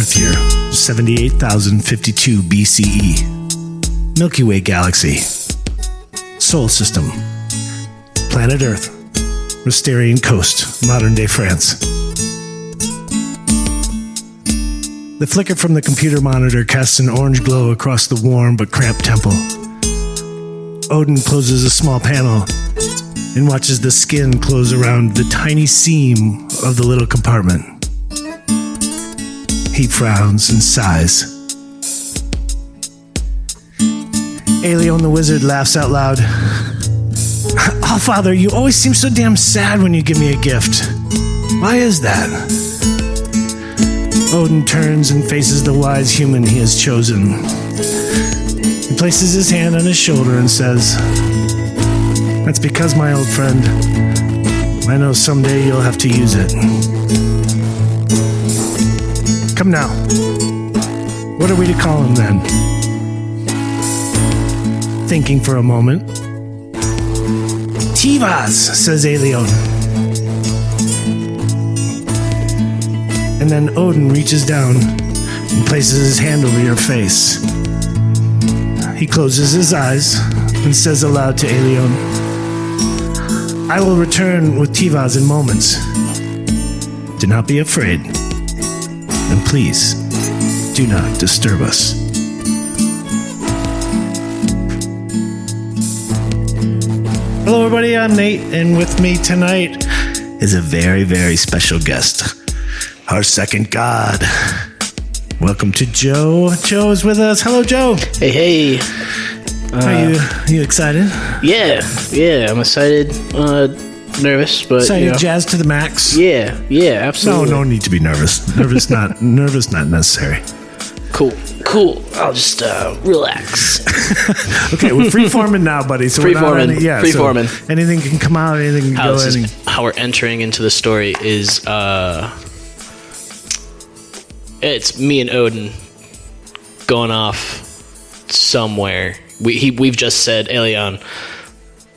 Earth year, 78,052 BCE. Milky Way galaxy. Solar system. Planet Earth. Rostarian coast, modern-day France. The flicker from the computer monitor casts an orange glow across the warm but cramped temple. Odin closes a small panel and watches the skin close around the tiny seam of the little compartment. He frowns and sighs. Aelion the wizard laughs out loud. Oh, Father, you always seem so damn sad when you give me a gift. Why is that? Odin turns and faces the wise human he has chosen. He places his hand on his shoulder and says, "That's because, my old friend, I know someday you'll have to use it. Come now. What are we to call him then?" Thinking for a moment. "Tiwas," says Aelion. And then Odin reaches down and places his hand over your face. He closes his eyes and says aloud to Aelion, "I will return with Tiwas in moments. Do not be afraid. And please, do not disturb us." Hello everybody, I'm Nate, and with me tonight is a very, very special guest. Our second god. Welcome to Joe. Joe is with us. Hello, Joe. Hey. Are you excited? Yeah, I'm excited. Nervous, but Excited, jazzed to the max. Yeah, absolutely. No need to be nervous. Nervous not necessary. Cool. I'll just relax. Okay, we're freeforming now, buddy. So Freeforming. So anything can come out. Anything can go. How we're entering into the story is it's me and Odin going off somewhere. We've just said, Aelion,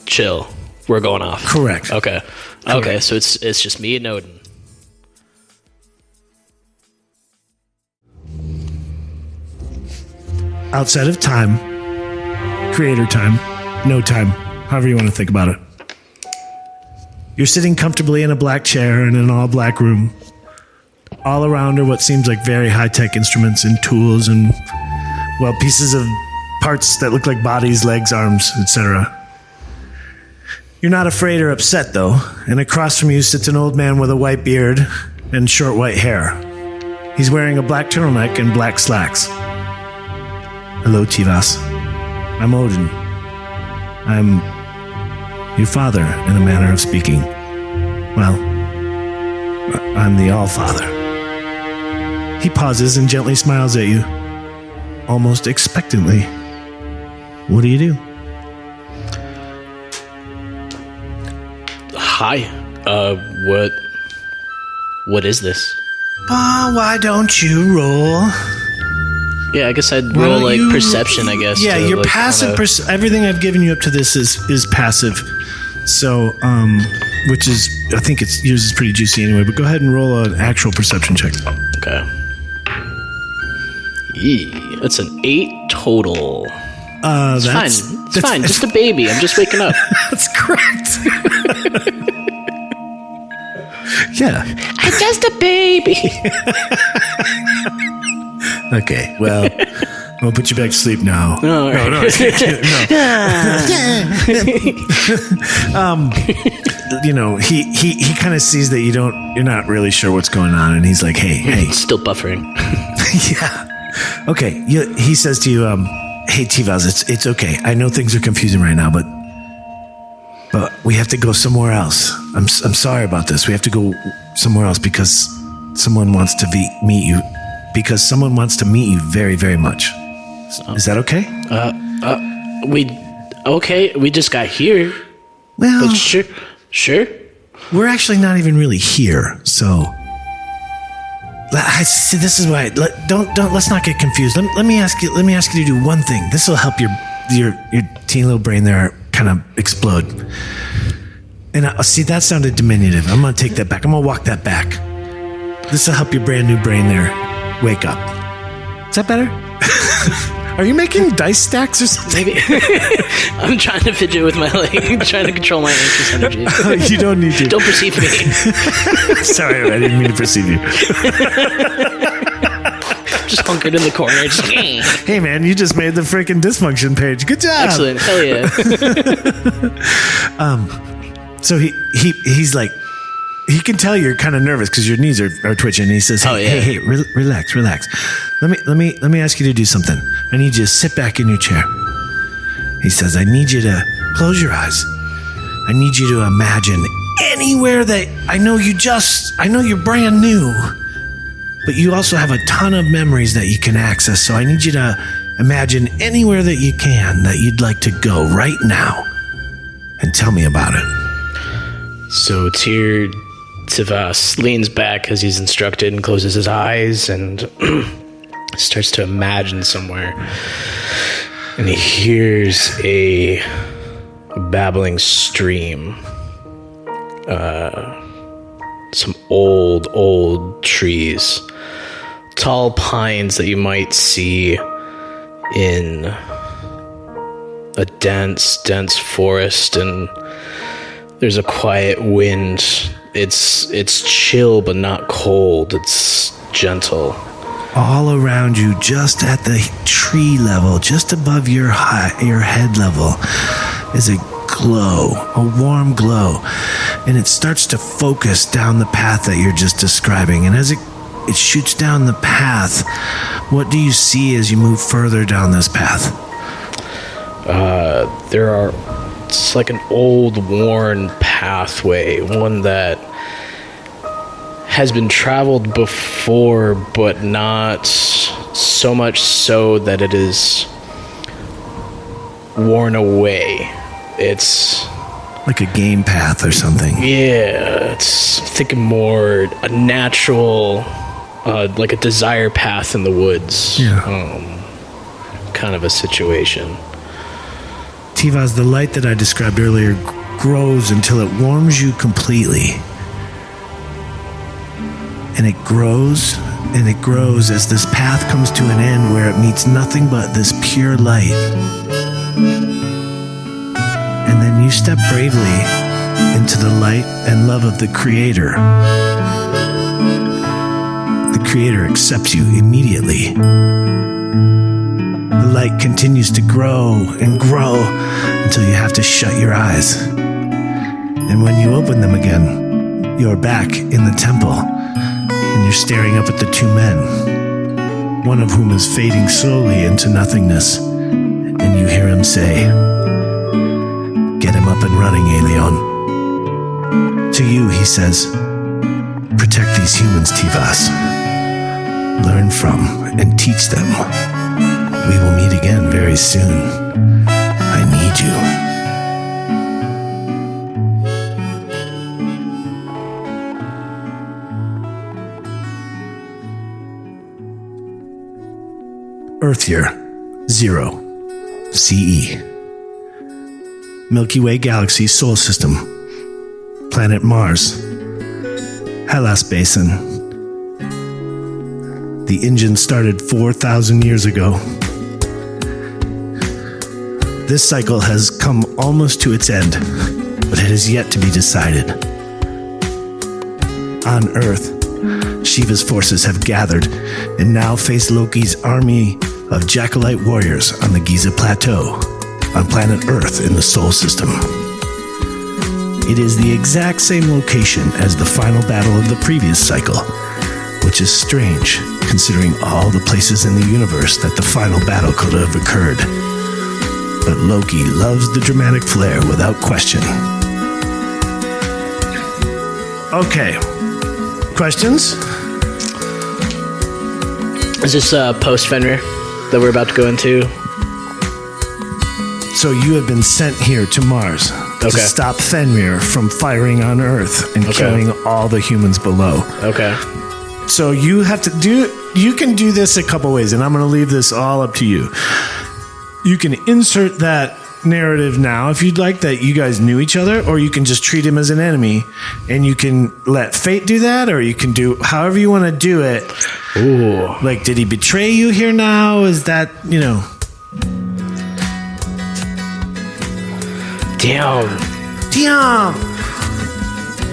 chill. We're going off. Correct. Okay. So it's just me and Odin. Outside of time, creator time, no time, however you want to think about it. You're sitting comfortably in a black chair in an all-black room. All around are what seems like very high-tech instruments and tools and, well, pieces of parts that look like bodies, legs, arms, etc. You're not afraid or upset, though, and across from you sits an old man with a white beard and short white hair. He's wearing a black turtleneck and black slacks. "Hello, Tiwas. I'm Odin. I'm your father, in a manner of speaking. Well, I'm the All-Father." He pauses and gently smiles at you, almost expectantly. What do you do? Hi. What is this? Why don't you roll? Yeah, I guess I'd roll perception, I guess. Yeah, your passive everything I've given you up to this is passive. So, which is, I think yours is pretty juicy anyway, but go ahead and roll an actual perception check. Okay. That's an 8 total. It's fine. It's fine. Just a baby. I'm just waking up. That's correct. Yeah. I'm just a baby. Okay, well, I'll put you back to sleep now. No. You know, he kind of sees that you're not really sure what's going on, and he's like, hey. Still buffering. Yeah. Okay, he says to you, "Hey, Tiwas, it's okay. I know things are confusing right now, but we have to go somewhere else. I'm sorry about this. We have to go somewhere else because someone wants to meet you. Because someone wants to meet you very, very much. Is that okay?" We just got here. Well, but sure. We're actually not even really here, so. I see. This is why. Let's not get confused. Let me ask you to do one thing. This will help your teeny little brain there kind of explode. And see, that sounded diminutive. I'm gonna take that back. I'm gonna walk that back. This will help your brand new brain there wake up. Is that better? Are you making dice stacks or something? Maybe. I'm trying to fidget with my leg, trying to control my anxious energy. You don't need to. Don't perceive me. Sorry, I didn't mean to perceive you. Just hunkered in the corner. Just, Hey, man, you just made the freaking dysfunction page. Good job. excellent. Hell yeah. So he's like, he can tell you're kind of nervous because your knees are twitching. And he says, Oh, yeah. hey, relax. Let me ask you to do something. I need you to sit back in your chair. He says, I need you to close your eyes. I need you to imagine anywhere that I know you're brand new, but you also have a ton of memories that you can access. So I need you to imagine anywhere that you can that you'd like to go right now and tell me about it. So Tiwas leans back as he's instructed and closes his eyes and starts to imagine somewhere. And he hears a babbling stream. Some old trees. Tall pines that you might see in a dense forest, and there's a quiet wind. It's chill but not cold. It's gentle. All around you, just at the tree level, just above your head level, is a glow, a warm glow, and it starts to focus down the path that you're just describing. And as it shoots down the path, what do you see as you move further down this path? It's like an old worn pathway, one that has been traveled before, but not so much so that it is worn away. It's like a game path or something. Yeah, it's thinking more a natural, like a desire path in the woods. Yeah. Kind of a situation. Tiwas, the light that I described earlier grows until it warms you completely. And it grows and it grows as this path comes to an end where it meets nothing but this pure light. And then you step bravely into the light and love of the Creator. The Creator accepts you immediately. The light continues to grow and grow until you have to shut your eyes. And when you open them again, you're back in the temple, and you're staring up at the two men, one of whom is fading slowly into nothingness, and you hear him say, "Get him up and running, Aelion." To you, he says, "Protect these humans, Tiwas. Learn from and teach them. We will meet again very soon. I need you." Earth Year 0 CE. Milky Way Galaxy Solar System. Planet Mars. Hellas Basin. The engine started 4,000 years ago. This cycle has come almost to its end, but it has yet to be decided. On Earth, Shiva's forces have gathered and now face Loki's army of Jackalite warriors on the Giza Plateau, on planet Earth in the Sol System. It is the exact same location as the final battle of the previous cycle, which is strange considering all the places in the universe that the final battle could have occurred. But Loki loves the dramatic flair without question. Okay. Questions? Is this post Fenrir that we're about to go into? So you have been sent here to Mars to stop Fenrir from firing on Earth and killing all the humans below. Okay. So you have to you can do this a couple ways, and I'm going to leave this all up to you. You can insert that narrative now, if you'd like, that you guys knew each other, or you can just treat him as an enemy, and you can let fate do that, or you can do however you want to do it. Ooh. Like, did he betray you here now? Is that, Damn.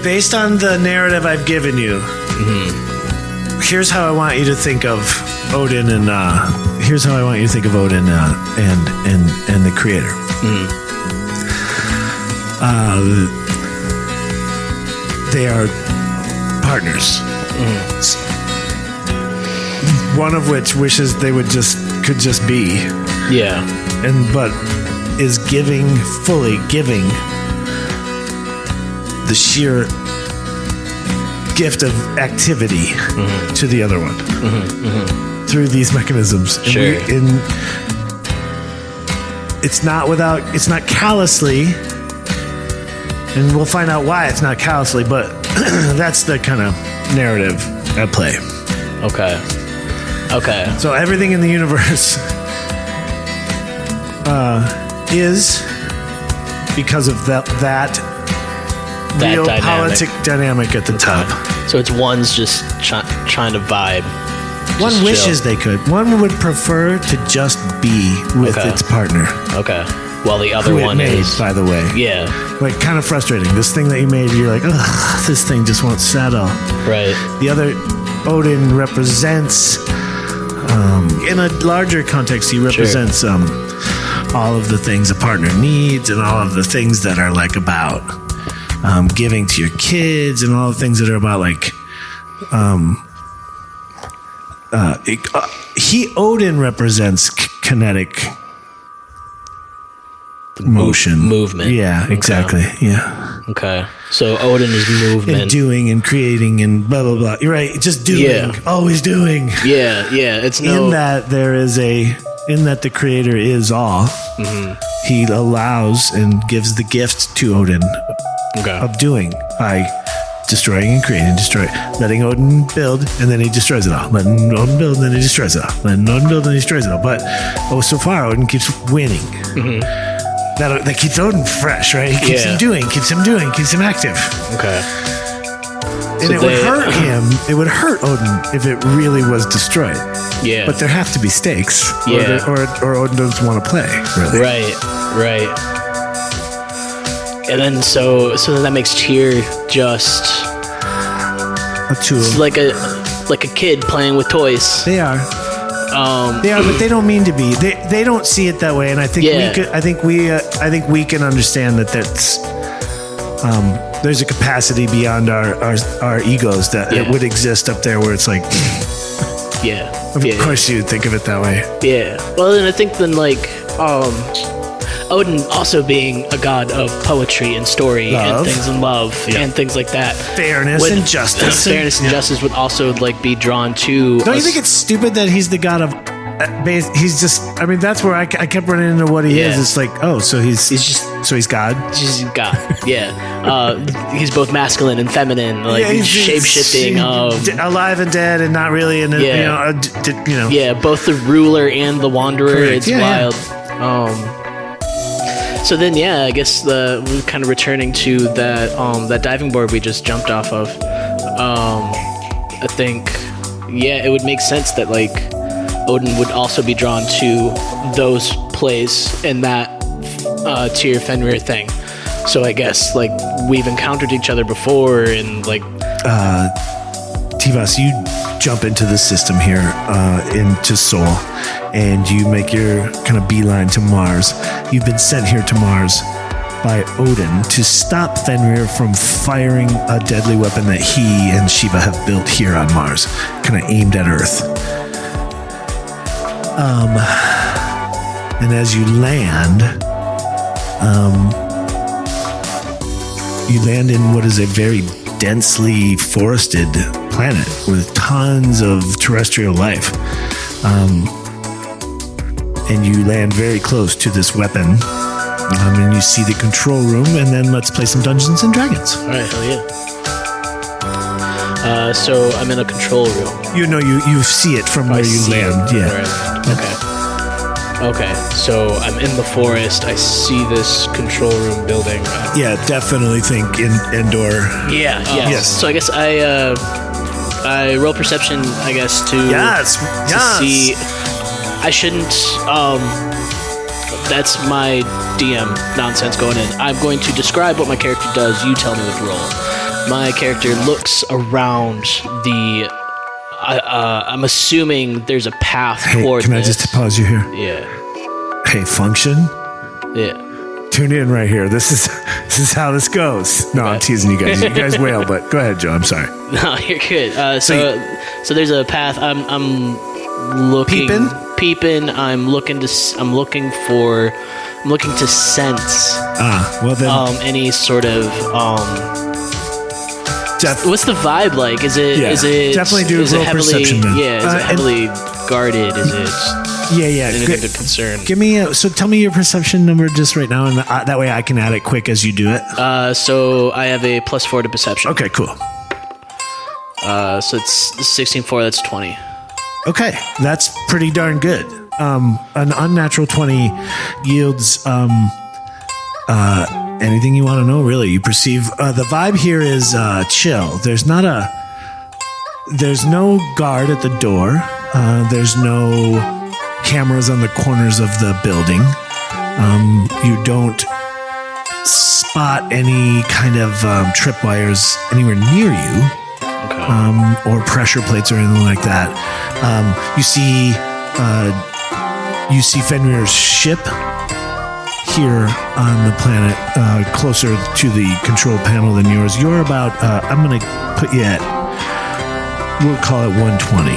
Based on the narrative I've given you, here's how I want you to think of Odin and and the creator. They are partners. One of which wishes they could just be. Yeah. But is fully giving the sheer gift of activity to the other one through these mechanisms. Sure. It's not callously, and we'll find out why it's not callously, but that's the kind of narrative at play. Okay. So everything in the universe is because of that real dynamic. politic dynamic at the top. So it's one's just trying to vibe. One just wishes chill. they could. One would prefer to just be with its partner. Okay. While the other Who it one made, is, by the way. yeah, Like, kind of frustrating. This thing that you made, you're like, ugh, this thing just won't settle. right. The other, Odin represents, in a larger context, he represents all of the things a partner needs, and all of the things that are like about giving to your kids, and all the things that are about like Odin represents kinetic motion, movement. Yeah, exactly. Yeah. Okay. So Odin is movement. And doing and creating and blah blah blah. You're right. Just doing. Yeah. Always doing. Yeah. It's no. In that the creator is all. He allows and gives the gift to Odin of doing by destroying and creating, letting Odin build, and then he destroys it all. Letting Odin build, and then he destroys it all. Letting Odin build, and he destroys it all. But so far, Odin keeps winning. That keeps Odin fresh, right? He keeps him doing, keeps him active. Okay. And so it would hurt him. It would hurt Odin if it really was destroyed. Yeah. But there have to be stakes. Yeah. Or Odin doesn't want to play. Really. Right. And then so then that makes Tyr just A tool. like a kid playing with toys. They are, but they don't mean to be. They don't see it that way, and I think we can understand that there's a capacity beyond our egos that it would exist up there where it's like, of course you'd think of it that way. Yeah. Well, then I think Odin also being a god of poetry and story and things and love and things like that. Fairness and justice. Fairness and justice would also be drawn to. Don't you think it's stupid that he's the god of? He's just. I mean, that's where I kept running into what he is. It's like, so he's God. He's God. Yeah. He's both masculine and feminine. He's shape shifting of alive and dead, and not really. And Yeah, both the ruler and the wanderer. Correct. It's wild. So then, I guess we're kind of returning to that diving board we just jumped off of. I think, it would make sense that Odin would also be drawn to those plays in that Tyr Fenrir thing. So I guess we've encountered each other before, and Tiwas, you jump into the system here, into Sol, and you make your kind of beeline to Mars. You've been sent here to Mars by Odin to stop Fenrir from firing a deadly weapon that he and Shiva have built here on Mars, kind of aimed at Earth. And as you land in what is a very densely forested planet with tons of terrestrial life. And you land very close to this weapon. And you see the control room, and then let's play some Dungeons and Dragons. All right, hell yeah. So I'm in a control room. You see it from where you land. Yeah. Okay. Okay, so I'm in the forest. I see this control room building. Yeah, definitely think indoor. Yeah. Yes. So I guess I roll perception. I guess to Yes. see. I shouldn't. That's my DM nonsense going in. I'm going to describe what my character does. You tell me what to roll. My character looks around the. I'm assuming there's a path toward. Can I just pause you here? Yeah. Hey, function. Yeah. Tune in right here. This is how this goes. No, I'm teasing you guys. You guys wail, but go ahead, Joe. I'm sorry. No, you're good. So there's a path. I'm looking. Peeping. I'm looking to sense. Well then. Any sort of what's the vibe like? Is it definitely do is roll it heavily, perception then. Yeah, is it heavily guarded? Is it anything of concern? Give me so tell me your perception number just right now, and that way I can add it quick as you do it. So I have a +4 to perception. Okay, cool. So it's 16+4. That's 20. Okay, that's pretty darn good. An unnatural 20 yields anything you want to know, really. You perceive the vibe here is chill. There's no guard at the door. There's no cameras on the corners of the building. You don't spot any kind of tripwires anywhere near you. Or pressure plates or anything like that. You see Fenrir's ship here on the planet, closer to the control panel than yours. You're about, I'm going to put you at, we'll call it 120.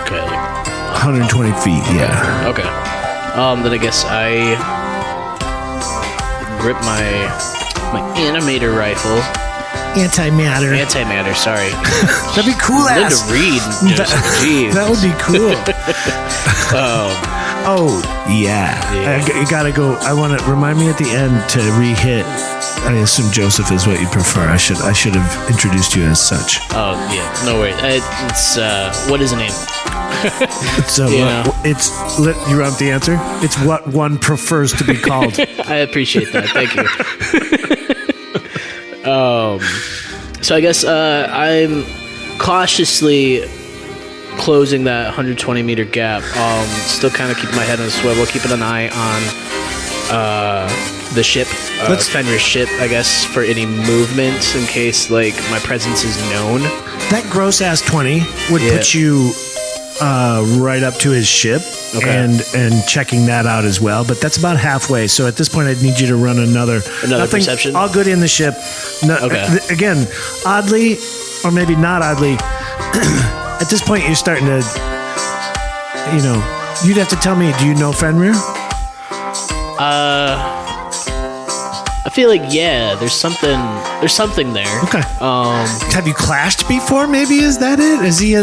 Okay. 120 feet, yeah. Okay. Then I guess I grip my animator rifle. Antimatter, sorry. That'd be cool ass. Linda Reed. Jeez. That would be cool. Yeah. I gotta go. I want to remind me at the end to re-hit. I assume Joseph is what you prefer. I should have introduced you as such. Oh yeah, no worries. It's what is the name? You want the answer? It's what one prefers to be called. I appreciate that. Thank you. So I guess I'm cautiously closing that 120 meter gap. Still kind of keeping my head on a swivel, keeping an eye on the ship, Fenrir's ship, I guess, for any movement in case like my presence is known. That gross ass 20 would put you right up to his ship. Okay. And checking that out as well, but that's about halfway. So at this point, I'd need you to run another perception. All good in the ship. Again, oddly, or maybe not oddly, at this point you're starting to, you'd have to tell me. Do you know Fenrir? I feel like there's something there. Okay. Have you clashed before? Maybe is that it? Is he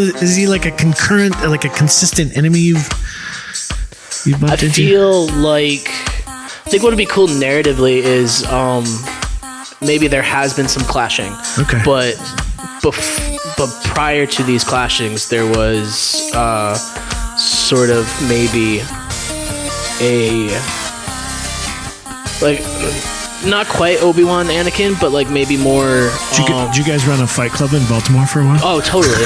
like a concurrent, like a consistent enemy you've bumped into? Feel like I think what would be cool narratively is maybe there has been some clashing. Okay. But prior to these clashings, there was sort of maybe a like. Not quite Obi-Wan Anakin, but like maybe more. Did you guys run a fight club in Baltimore for a while? Oh, totally.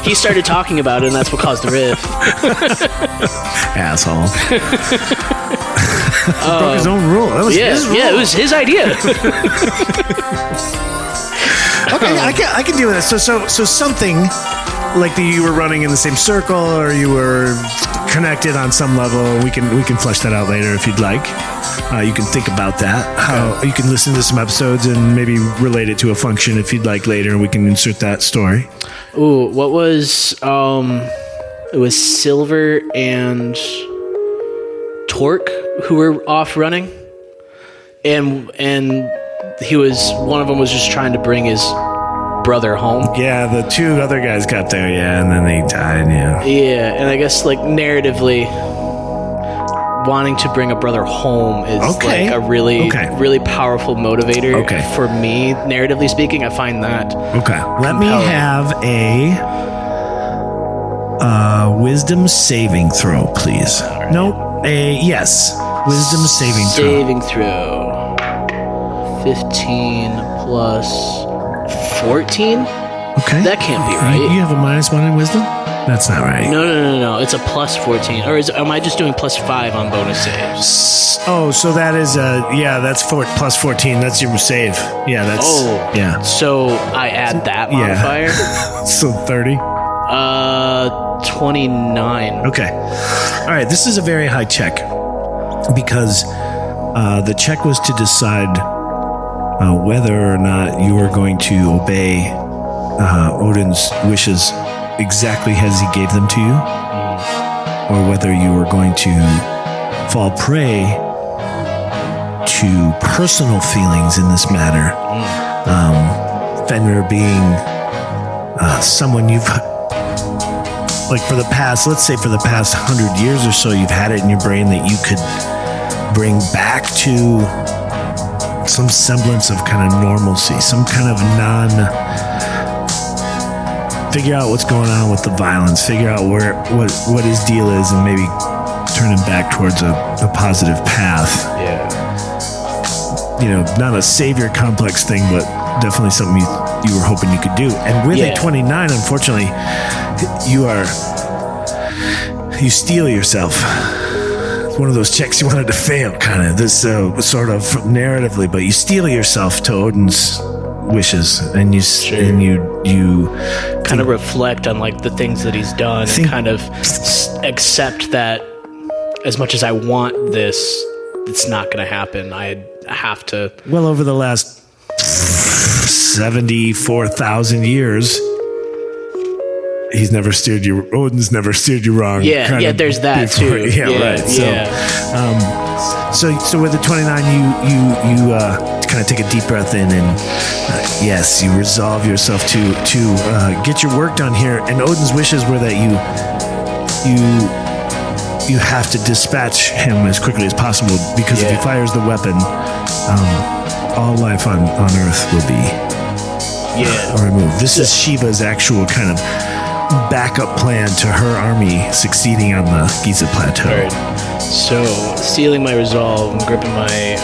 He started talking about it, and that's what caused the rift. Asshole. He broke his own rule. That was his rule. Yeah, it was his idea. Okay, I can deal with that. So something like that you were running in the same circle, or you were connected on some level. We can flesh that out later if you'd like. You can think about that. How you can listen to some episodes and maybe relate it to a function if you'd like later, and we can insert that story. Ooh, what was it was Silver and Torque who were off running, and he was one of them was just trying to bring his brother home. Yeah, the two other guys got there, and then they died, Yeah, and I guess like narratively, wanting to bring a brother home is like a really powerful motivator for me, narratively speaking. I find that let me have Wisdom saving throw, please. Nope. Yes. Wisdom saving throw. Saving throw. 15 plus 14? Okay. That can't be right. You have a -1 in wisdom? That's not right. No. It's a plus 14. Or am I just doing plus 5 on bonus saves? Oh, so that is that's plus 14. That's your save. Yeah, that's yeah. So I add that modifier. So 30. 29. Okay. All right. This is a very high check because the check was to decide whether or not you were going to obey Odin's wishes exactly as he gave them to you, or whether you were going to fall prey to personal feelings in this matter. Fenrir being someone you've, like for the past 100 years or so, you've had it in your brain that you could bring back to some semblance of kind of normalcy, some kind of figure out what's going on with the violence, figure out what his deal is, and maybe turn him back towards a positive path. Yeah. Not a savior complex thing, but definitely something you were hoping you could do. And with a 29, unfortunately, you steal yourself. It's one of those checks you wanted to fail, kind of this sort of narratively, but you steel yourself to Odin's wishes, and you kind of reflect on like the things that he's done, and kind of accept that as much as I want this, it's not going to happen. I have to. Well, over the last 74,000 years, Odin's never steered you wrong. Yeah, there's that before. too. Yeah, right. So with the 29, you kind of take a deep breath in, and yes, you resolve yourself to get your work done here. And Odin's wishes were that you have to dispatch him as quickly as possible, because if he fires the weapon, all life on Earth will be removed. This is Shiva's actual kind of backup plan to her army succeeding on the Giza Plateau. Right. So, sealing my resolve, I'm gripping my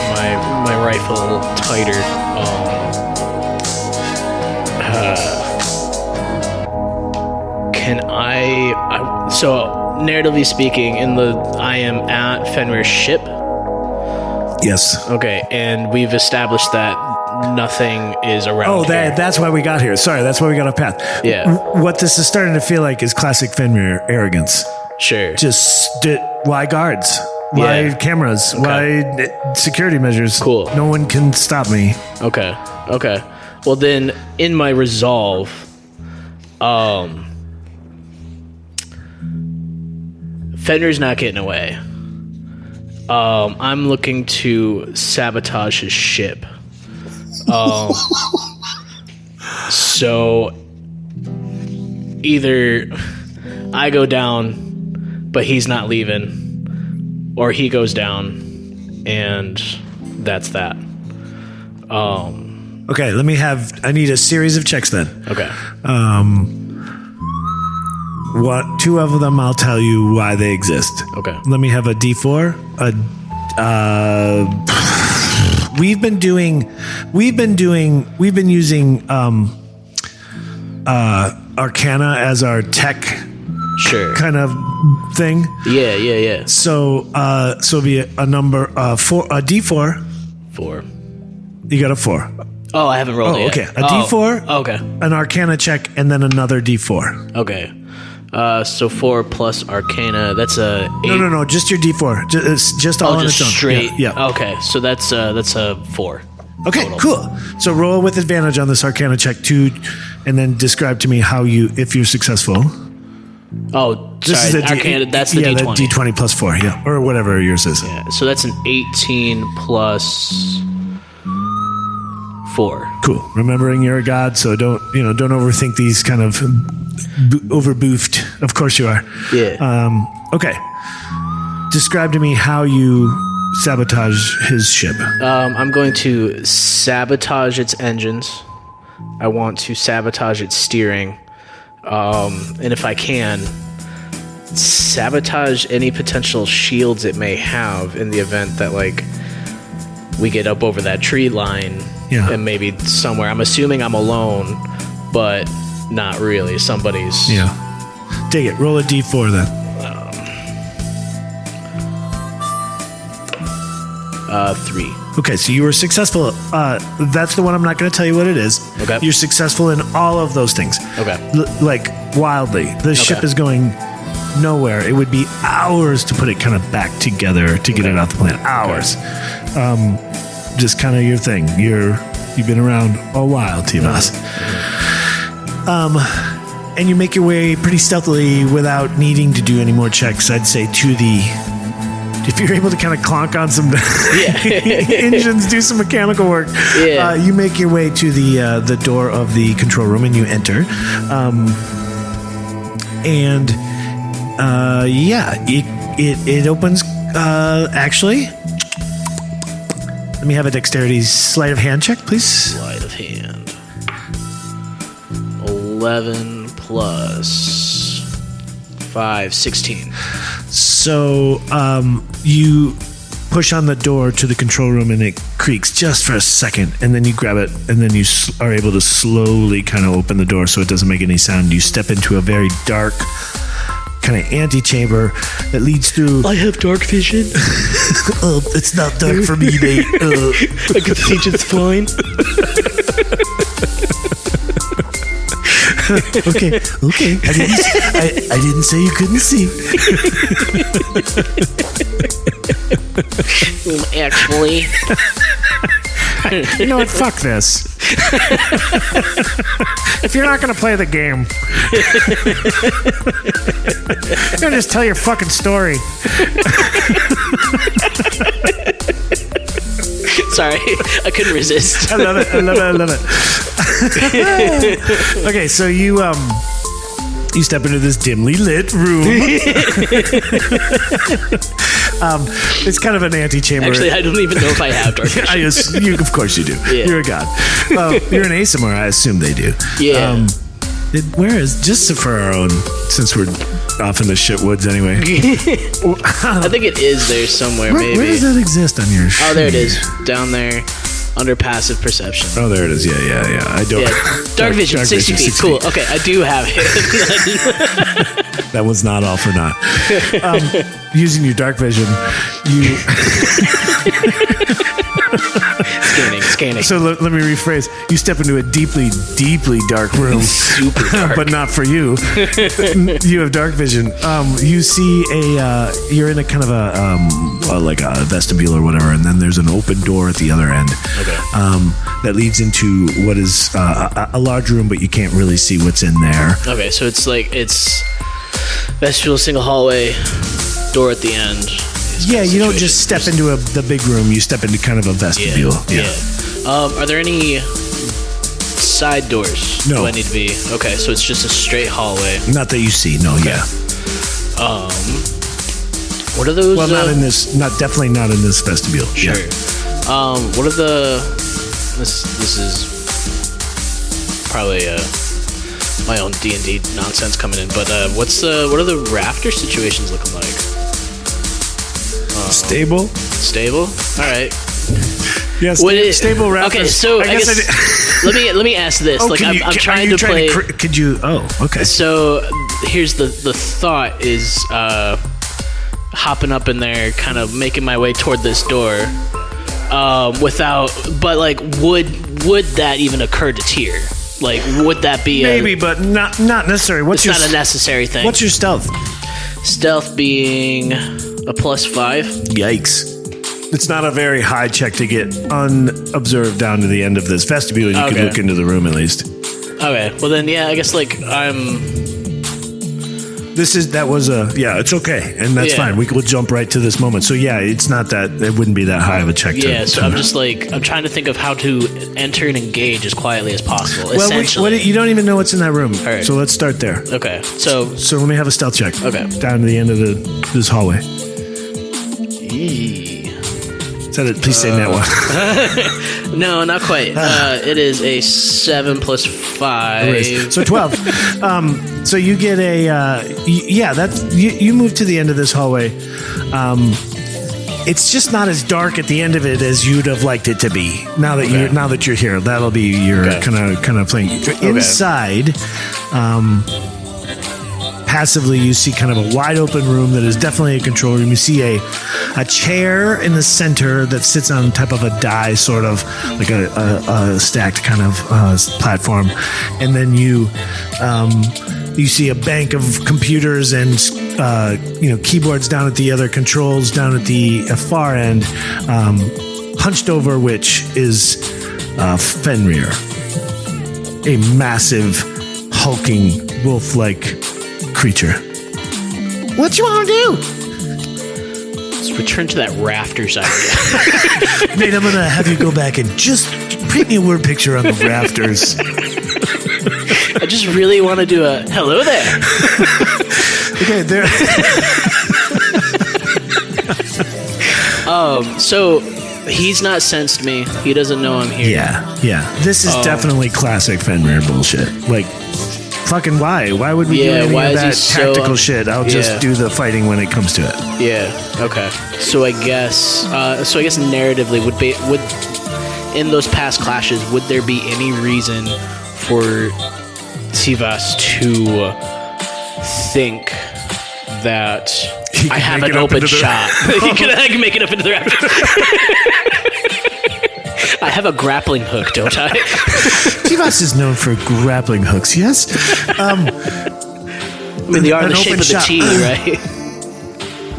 rifle tighter. Can I? So, narratively speaking, I am at Fenrir's ship. Yes. Okay, and we've established that nothing is around. That's why we got here. Sorry, that's why we got off path. Yeah. What this is starting to feel like is classic Fenrir arrogance. Sure. Why guards? Why cameras? Okay. Why security measures? Cool. No one can stop me. Okay. Well, then, in my resolve, Fenrir's not getting away. I'm looking to sabotage his ship. So either I go down, but he's not leaving, or he goes down, and that's that. Okay, I need a series of checks then. Okay. Two of them I'll tell you why they exist. Okay. Let me have a D4. We've been using Arcana as our tech kind of thing. Yeah. So it'll be a number a D4. 4. You got a 4. Oh, I haven't rolled it yet. Okay. A D4. Okay. An Arcana check, and then another D4. Okay. So 4 plus Arcana, that's a 8. No, just your D4. It's just all on its own. Straight. Yeah. Okay, so that's a 4. Okay, total. cool. So roll with advantage on this Arcana check too, and then describe to me if you're successful. Oh, This sorry, is Arcana, that's the D20. Yeah, the D20 plus 4, yeah, or whatever yours is. Yeah, so that's an 18 plus 4. Cool. Remembering you're a god, so don't overthink these kind of overboofed. Of course you are. Yeah. Okay. Describe to me how you sabotage his ship. I'm going to sabotage its engines. I want to sabotage its steering. And if I can, sabotage any potential shields it may have in the event that like we get up over that tree line and maybe somewhere. I'm assuming I'm alone, but not really. Somebody's. Yeah. Dig it. Roll a d4 then. 3. Okay, so you were successful. That's the one I'm not going to tell you what it is. Okay. You're successful in all of those things. Okay. Like wildly. The ship is going nowhere. It would be hours to put it kind of back together to get it off the planet. Hours. Just kind of your thing. You've been around a while, Tiwas. And you make your way pretty stealthily without needing to do any more checks. I'd say to the. If you're able to kind of clonk on some engines, do some mechanical work, you make your way to the door of the control room and you enter. It opens. Actually, let me have a dexterity sleight of hand check, please. Sleight of hand. 11 plus 5, 16. So you push on the door to the control room and it creaks just for a second, and then you grab it, and then you are able to slowly kind of open the door so it doesn't make any sound. You step into a very dark kind of antechamber that leads through. I have dark vision. It's not dark for me, mate. I can see just fine. Okay. I didn't say you couldn't see. Actually, you know what? Fuck this. If you're not gonna play the game, you're gonna just tell your fucking story. Sorry, I couldn't resist. I love it. Okay, so you step into this dimly lit room. It's kind of an antechamber. Actually, I don't even know if I have dark vision. Of course you do. Yeah. You're a god. You're an ASMR. I assume they do. Yeah. Where is, just for our own, since we're off in the shit woods anyway. I think it is there somewhere. Maybe. Where does that exist on your? Oh, there it is, down there, under passive perception. Oh, there it is. Yeah. I don't. Yeah. Dark vision, 60 feet. Cool. Okay, I do have it. That was not all for naught. Using your dark vision, you. Scanning. So let me rephrase. You step into a deeply, deeply dark room. Super dark. But not for you. You have dark vision. You see you're in a kind of like a vestibule or whatever, and then there's an open door at the other end. Okay. That leads into what is a large room, but you can't really see what's in there. Okay, so it's vestibule, single hallway, door at the end. Yeah, you don't just step into the big room. You step into kind of a vestibule. Yeah. Are there any side doors? No. Do I need to be? Okay, so it's just a straight hallway. Not that you see. No. Okay. Yeah. What are those? Well, definitely not in this vestibule. Sure. Yeah. What are the? This is probably my own D&D nonsense coming in. But what are the rafter situations looking like? Stable. All right. Yes. Stable rafters. Okay, so I guess let me ask this. I'm trying to play. Could you? Oh, okay. So here's the thought is hopping up in there, kind of making my way toward this door. But would that even occur to Tyr? Like, would that be maybe, but not necessary. It's not a necessary thing. What's your stealth? Stealth being a +5. Yikes. It's not a very high check to get unobserved down to the end of this vestibule, and you can look into the room at least. Okay, well then, yeah, I guess I'm... It's okay, and that's fine. We'll jump right to this moment. So yeah, it's not that, it wouldn't be that high of a check. So I'm just I'm trying to think of how to enter and engage as quietly as possible, essentially. You don't even know what's in that room, right. So let's start there. Okay, so let me have a stealth check. Okay. Down to the end of this hallway. Please say net one. No, not quite. It is a 7 plus 5. So 12. So you get you move to the end of this hallway. It's just not as dark at the end of it as you'd have liked it to be. Now that you're here, that'll be your kind of playing. Inside, passively, you see kind of a wide open room that is definitely a control room. You see a chair in the center that sits on top of a die, sort of like a stacked kind of platform, and then you see a bank of computers and keyboards down at the other controls down at the far end, hunched over which is Fenrir, a massive, hulking, wolf-like creature. What you want to do? Let's return to that rafters idea. Nate, I'm going to have you go back and just paint me a word picture on the rafters. I just really want to do a hello there. Okay, there. So he's not sensed me. He doesn't know I'm here. Yeah. This is definitely classic Fenrir bullshit. Like, fucking why? Why would we do any of that tactical shit? I'll just do the fighting when it comes to it. Yeah. Okay. So I guess narratively would in those past clashes, would there be any reason for Tiwas to think that I have an open shot? I can make it up into the rafters. I have a grappling hook, don't I? Tiwas is known for grappling hooks, yes? I mean, they are in the shape of the T, right?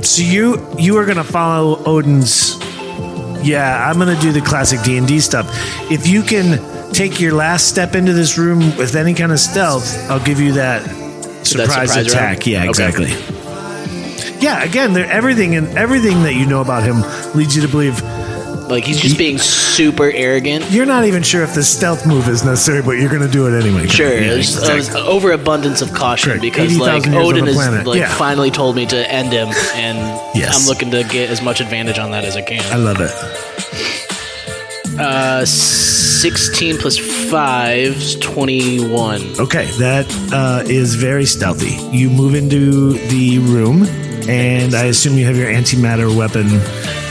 So you are going to follow Odin's... Yeah, I'm going to do the classic D&D stuff. If you can take your last step into this room with any kind of stealth, I'll give you that surprise attack. Round? Yeah, exactly. Okay. Yeah, again, everything that you know about him leads you to believe... Like, he's just being super arrogant. You're not even sure if the stealth move is necessary, but you're going to do it anyway. Sure. Yeah, there's overabundance of caution. Correct. Because, like, Odin has finally told me to end him, and I'm looking to get as much advantage on that as I can. I love it. 16 plus 5 is 21. Okay, that is very stealthy. You move into the room, and I assume you have your antimatter weapon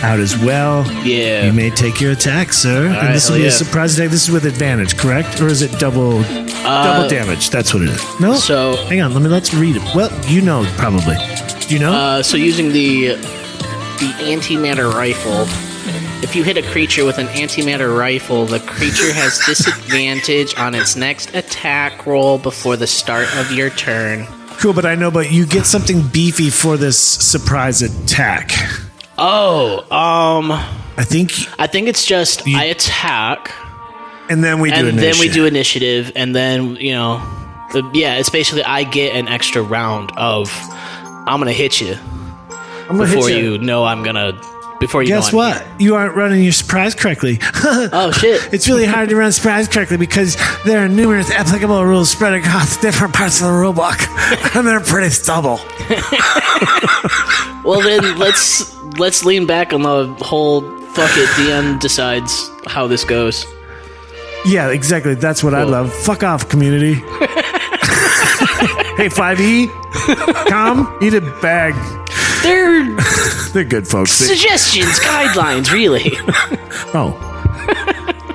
out as well. Yeah. You may take your attack, sir. And this will be a surprise attack. This is with advantage, correct? Or is it double damage? That's what it is. No? So... Hang on, let's read it. Well, you know, probably. Do you know? So using the antimatter rifle, if you hit a creature with an antimatter rifle, the creature has disadvantage on its next attack roll before the start of your turn. Cool, but you get something beefy for this surprise attack. Oh, I think it's just I attack, and then we do initiative. Then we do initiative, and then it's basically I get an extra round of I'm gonna hit you before you know I'm gonna. Before you guess what? You aren't running your surprise correctly. Oh shit! It's really hard to run surprise correctly because there are numerous applicable rules spread across different parts of the rulebook, and they're pretty stubble. Well, then let's lean back on the whole fuck it. DM decides how this goes. Yeah, exactly. That's what I love. Fuck off, community. Hey, 5e, come eat a bag. They're good folks. Suggestions, guidelines, really. Oh,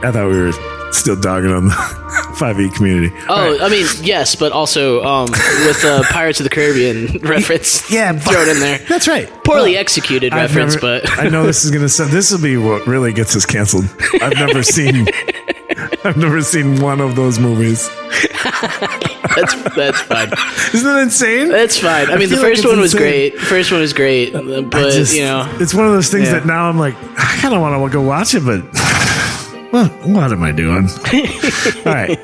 I thought we were still dogging on the 5e community. Oh, right. I mean, yes, but also with Pirates of the Caribbean reference thrown in there. That's right. Poorly executed reference, but I know this will be what really gets us canceled. I've never seen one of those movies. That's fine. Isn't that insane? That's fine. I mean, the first one was great. First one was great, but it's one of those things that now I'm like, I kind of want to go watch it, but what am I doing? All right.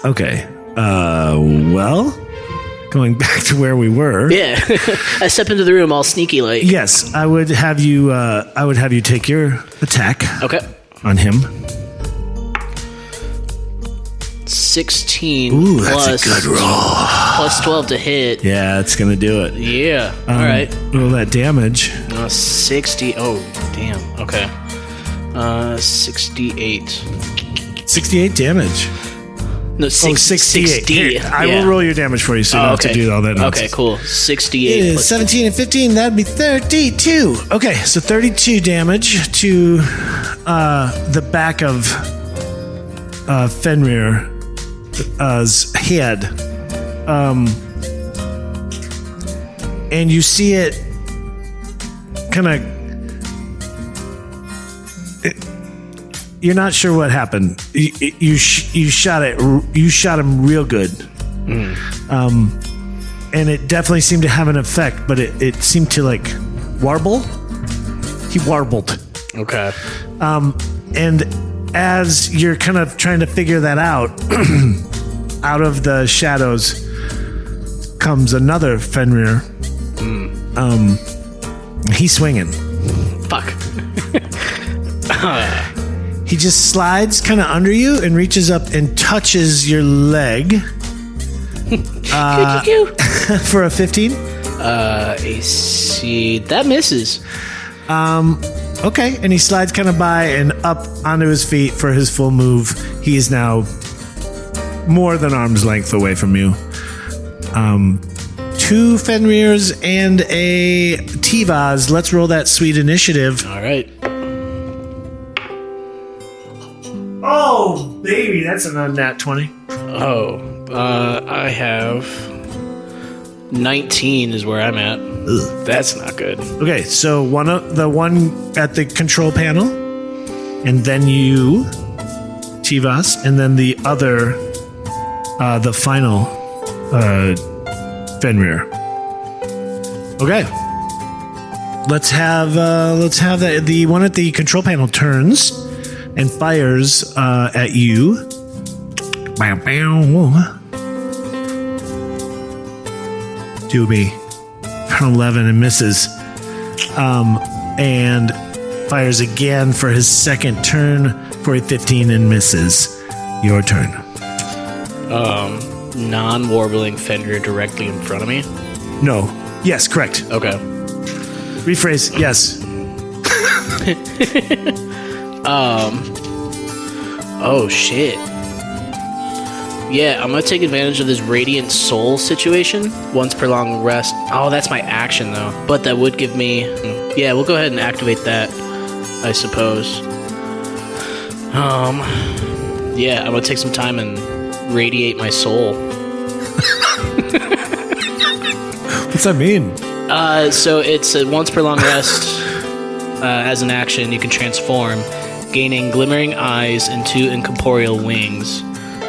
Okay. Well, going back to where we were. Yeah. I step into the room all sneaky like. Yes, I would have you. Take your attack. Okay. On him. 16 Ooh, that's a good roll. Plus 12 to hit. Yeah, it's gonna do it. Yeah. All right. Roll that damage. 60. Oh, Damn. Okay. 68. 68 damage. No, 68. 60. Here, I will roll your damage for you so you don't have to do all that nonsense. Okay, cool. 68. It is plus 17 and 15. That'd be 32. Okay, so 32 damage to the back of Fenrir's head. And you see it kind of... You're not sure what happened. You shot it. You shot him real good. And it definitely seemed to have an effect, but it seemed to like warble. He warbled. Okay. And as you're kind of trying to figure that out, out of the shadows comes another Fenrir. He's swinging. Fuck. He just slides kind of under you and reaches up and touches your leg for a 15. AC. That misses. Okay, and he slides kind of by and up onto his feet for his full move. He is now more than arm's length away from you. 2 Fenrirs and a Tiwas. Let's roll that sweet initiative. All right. Oh, baby, that's an unnat 20. Oh, I have 19 is where I'm at. Ugh. That's not good. Okay, so one at the control panel, and then you, Tiwas, and then the other, the final Fenrir. Okay, let's have the one at the control panel turns and fires at you. Bow, bow. Doobie. 11 and misses. And fires again for his second turn for a 15 and misses. Your turn. Non-warbling Fenrir directly in front of me? No. Yes, correct. Okay. Rephrase. Yes. Oh, shit. Yeah, I'm gonna take advantage of this Radiant Soul situation. Once per long rest. Oh, that's my action, though. But that would give me... Yeah, we'll go ahead and activate that, I suppose. Yeah, I'm gonna take some time and radiate my soul. What's that mean? So it's a once per long rest. As an action, you can transform, gaining glimmering eyes and 2 incorporeal wings.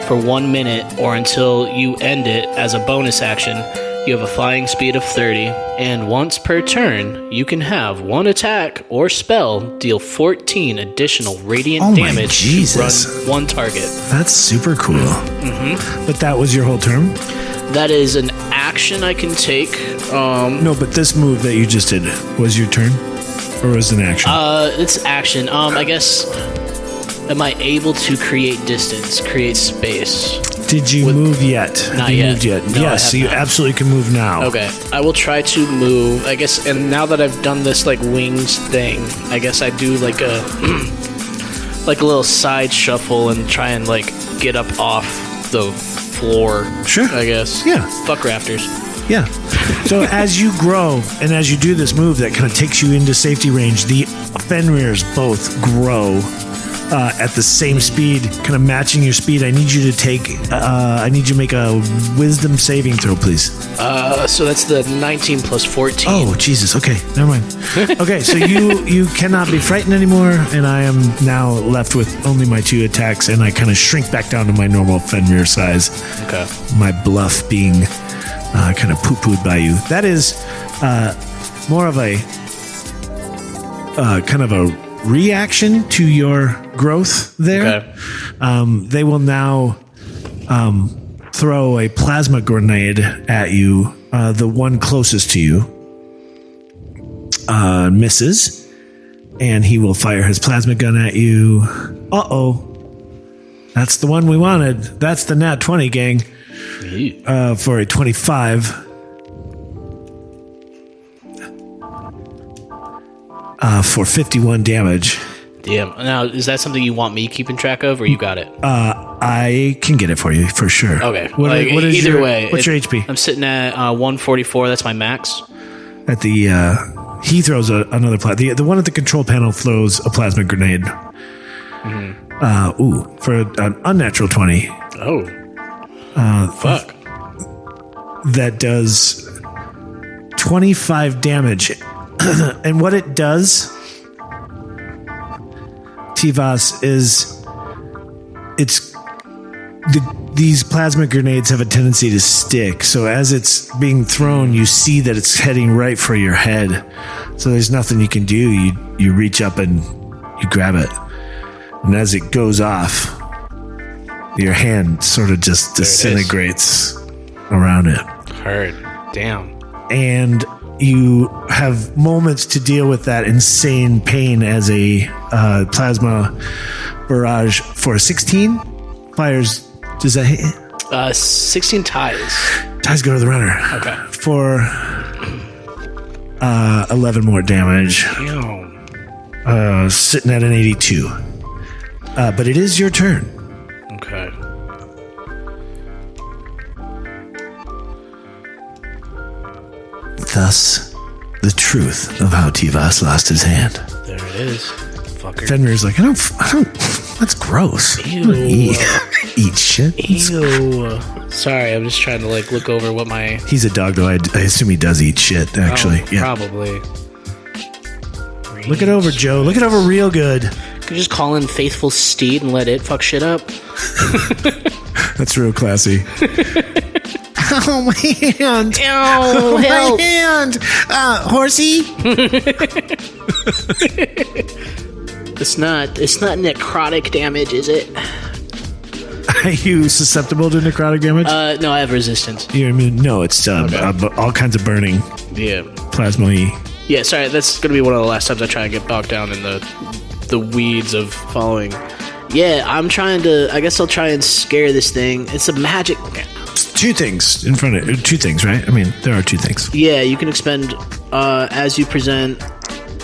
For 1 minute or until you end it as a bonus action, you have a flying speed of 30, and once per turn, you can have 1 attack or spell deal 14 additional radiant damage to run 1 target. That's super cool. Mm-hmm. But that was your whole turn? That is an action I can take. No, but this move that you just did was your turn? Or was it an action? It's action. I guess... Am I able to create distance, create space? Did you move yet? Not you yet. Moved yet? No, yes, so you absolutely can move now. Okay, I will try to move. I guess, and now that I've done this like wings thing, I guess I do like a like a little side shuffle and try and like get up off the floor. Sure. I guess. Yeah. Fuck rafters. Yeah. So as you grow and as you do this move that kind of takes you into safety range, the Fenrirs both grow. At the same speed, kind of matching your speed. I need you to make a wisdom saving throw, please. So that's the 19 plus 14. Oh, Jesus. Okay, never mind. Okay, so you cannot be frightened anymore, and I am now left with only my 2 attacks, and I kind of shrink back down to my normal Fenrir size. Okay. My bluff being kind of poo-pooed by you. That is more of a kind of a reaction to your growth there. Okay. They will now throw a plasma grenade at you. The one closest to you misses, and he will fire his plasma gun at you. Uh-oh. That's the one we wanted. That's the nat 20, gang. For a 25. for 51 damage. Damn. Now, is that something you want me keeping track of, or you got it? I can get it for you for sure. Okay. What is either your, way, what's your HP? I'm sitting at 144. That's my max. At the he throws another the one at the control panel throws a plasma grenade. For an unnatural 20. Oh. Fuck. That does 25 damage. And what it does, Tiwas, is these plasma grenades have a tendency to stick. So as it's being thrown, you see that it's heading right for your head. So there's nothing you can do. You reach up and you grab it. And as it goes off, your hand sort of just disintegrates around it. Heard. Damn. And you have moments to deal with that insane pain as a plasma barrage for 16 fires. Does that hit? 16 ties. Ties go to the runner. Okay. For 11 more damage. Damn. Sitting at an 82. But it is your turn. Okay. Thus, the truth of how Tiwas lost his hand. There it is. Fucker. Fenrir's like, I don't, that's gross. Ew. Eat shit. Ew. Sorry, I'm just trying to look over what my... He's a dog, though. I assume he does eat shit, actually. Oh, yeah. Probably. Look it over, Joe. Look it over real good. Could you just call in Faithful Steed and let it fuck shit up? That's real classy. Oh, my hand. Ew, help. My hand. Horsey? It's not necrotic damage, is it? Are you susceptible to necrotic damage? No, I have resistance. You're immune? No, it's all kinds of burning. Yeah. Plasma-y. Yeah, sorry, that's gonna be one of the last times I try and get bogged down in the weeds of following. Yeah, I guess I'll try and scare this thing. It's a magic... Two things in front of it. Two things, right? I mean, there are two things. Yeah, you can expend, as you present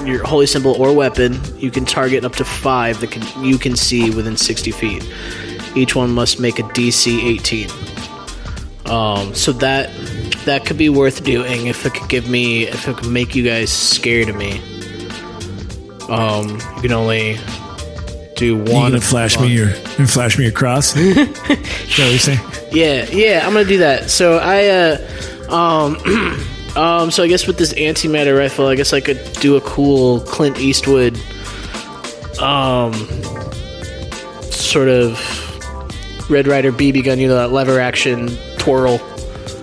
your holy symbol or weapon, you can target up to 5 that you can see within 60 feet. Each one must make a DC 18. So that could be worth doing if it could make you guys scared of me. You can only do one. You gonna flash me your cross? Is that what you're saying? Yeah, I'm gonna do that. So so I guess with this antimatter rifle, I guess I could do a cool Clint Eastwood, sort of Red Ryder BB gun, that lever action twirl